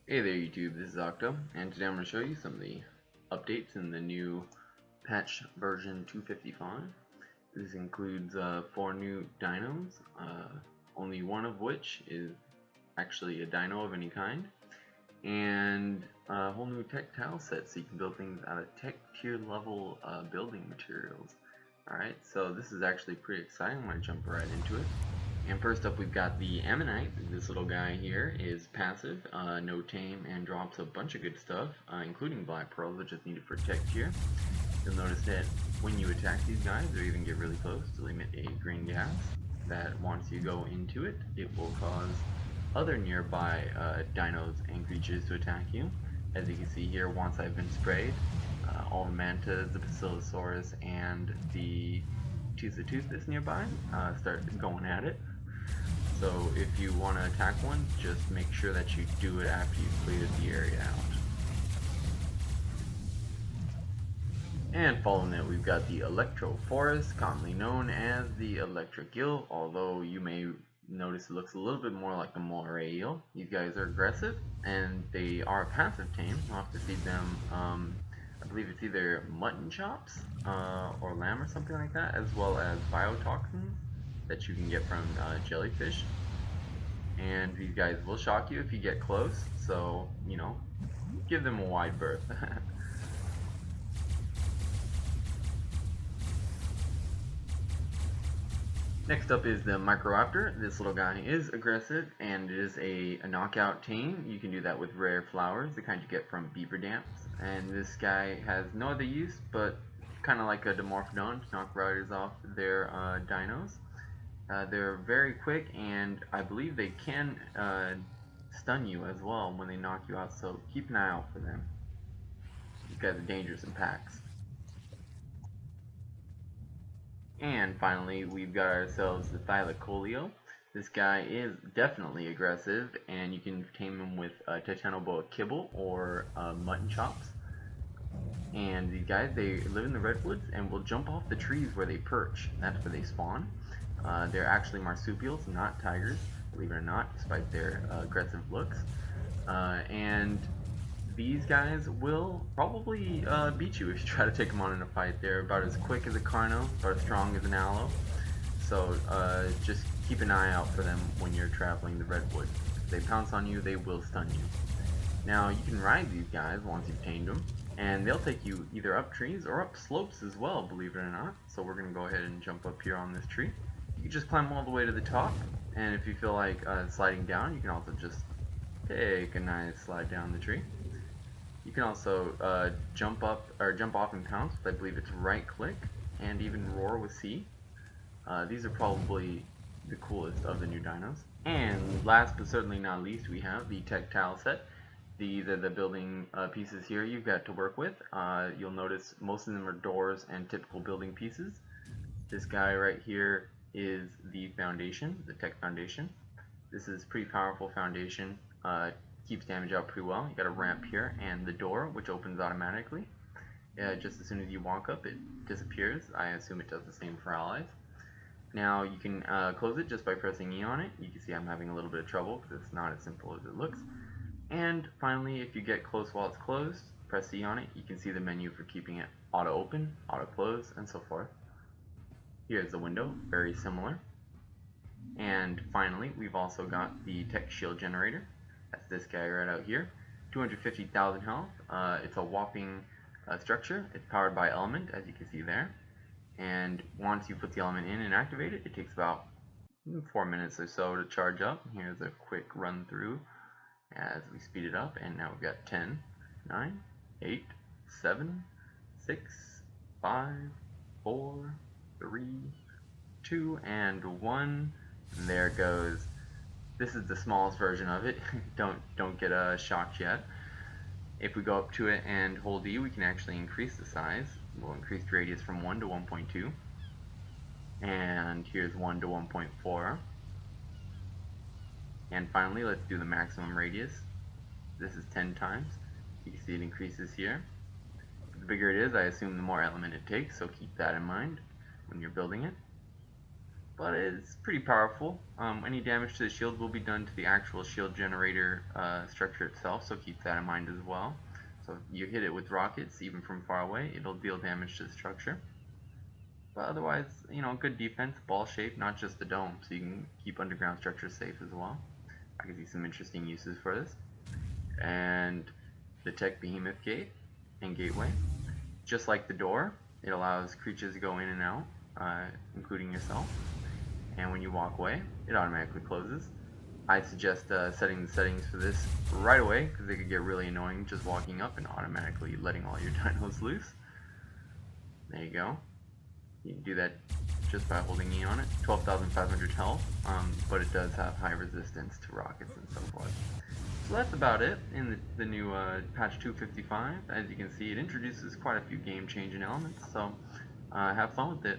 Hey there YouTube, this is Octo, and today I'm going to show you some of the updates in the new patch version 255. This includes 4 new dinos, only one of which is actually a dino of any kind, and a whole new Tek Tileset so you can build things out of Tek tier level building materials. Alright, so this is actually pretty exciting. I'm going to jump right into it. And first up we've got the Ammonite. This little guy here is passive, no tame, and drops a bunch of good stuff, including black pearls, which is needed for Tek tier. You'll notice that when you attack these guys, or even get really close, they'll emit a green gas that once you go into it, it will cause other nearby dinos and creatures to attack you. As you can see here, once I've been sprayed, all the mantas, the Basilosaurus, and the Thylacoleo nearby start going at it. So if you want to attack one, just make sure that you do it after you've cleared the area out. And following it, we've got the Electrophorus, commonly known as the electric eel, although you may notice it looks a little bit more like a moray eel. These guys are aggressive, and they are a passive tame. You'll have to feed them, I believe it's either mutton chops or lamb or something like that, as well as biotoxins that you can get from jellyfish. And these guys will shock you if you get close, so, you know, give them a wide berth. Next up is the Microraptor. This little guy is aggressive and it is a knockout tame. You can do that with rare flowers, the kind you get from beaver dams. And this guy has no other use, but kind of like a Dimorphodon to knock riders off their dinos. They're very quick, and I believe they can stun you as well when they knock you out, so keep an eye out for them. These guys are dangerous in packs. And finally, we've got ourselves the Thylacoleo. This guy is definitely aggressive, and you can tame him with Titanoboa kibble or mutton chops. And these guys, they live in the redwoods and will jump off the trees where they perch. That's where they spawn. They're actually marsupials, not tigers, believe it or not, despite their aggressive looks. And these guys will probably beat you if you try to take them on in a fight. They're about as quick as a Carno, about as strong as an Aloe. So just keep an eye out for them when you're traveling the redwood. If they pounce on you, they will stun you. Now you can ride these guys once you've tamed them, and they'll take you either up trees or up slopes as well, believe it or not. So we're going to go ahead and jump up here on this tree. You can just climb all the way to the top, and if you feel like sliding down, you can also just take a nice slide down the tree. You can also jump up or jump off and pounce with, I believe it's right click, and even roar with C. These are probably the coolest of the new dinos. And last but certainly not least, we have the Tek Tileset. These are the building pieces here you've got to work with. You'll notice most of them are doors and typical building pieces. This guy right here is the foundation, the Tek foundation. This is pretty powerful foundation. Keeps damage out pretty well. You got a ramp here and the door, which opens automatically. Just as soon as you walk up, it disappears. I assume it does the same for allies. Now you can close it just by pressing E on it. You can see I'm having a little bit of trouble because it's not as simple as it looks. And finally, if you get close while it's closed, press E on it. You can see the menu for keeping it auto open, auto close, and so forth. Here's the window, very similar. And finally, we've also got the Tek shield generator. That's this guy right out here. 250,000 health. It's a whopping structure. It's powered by element, as you can see there. And once you put the element in and activate it, it takes about 4 minutes or so to charge up. Here's a quick run through as we speed it up. And now we've got 10, 9, 8, 7, 6, 5, 4, 3, 2, and 1. And there it goes. This is the smallest version of it. Don't get shocked yet. If we go up to it and hold E, we can actually increase the size. We'll increase the radius from 1 to 1.2. And here's 1 to 1.4. And finally, let's do the maximum radius. This is 10 times. You can see it increases here. The bigger it is, I assume the more element it takes, so keep that in mind when you're building it. but it's pretty powerful. Any damage to the shield will be done to the actual shield generator structure itself, so keep that in mind as well. So if you hit it with rockets, even from far away, it'll deal damage to the structure. But otherwise, you know, good defense, ball shape, not just the dome, so you can keep underground structures safe as well. I can see some interesting uses for this. And the Tek Behemoth Gate and Gateway. Just like the door, it allows creatures to go in and out, including yourself. And when you walk away, it automatically closes. I suggest setting the settings for this right away, because they could get really annoying just walking up and automatically letting all your dinos loose. There you go. You can do that just by holding E on it. 12,500 health, but it does have high resistance to rockets and so forth. So that's about it in the new patch 255. As you can see, it introduces quite a few game-changing elements, so have fun with it.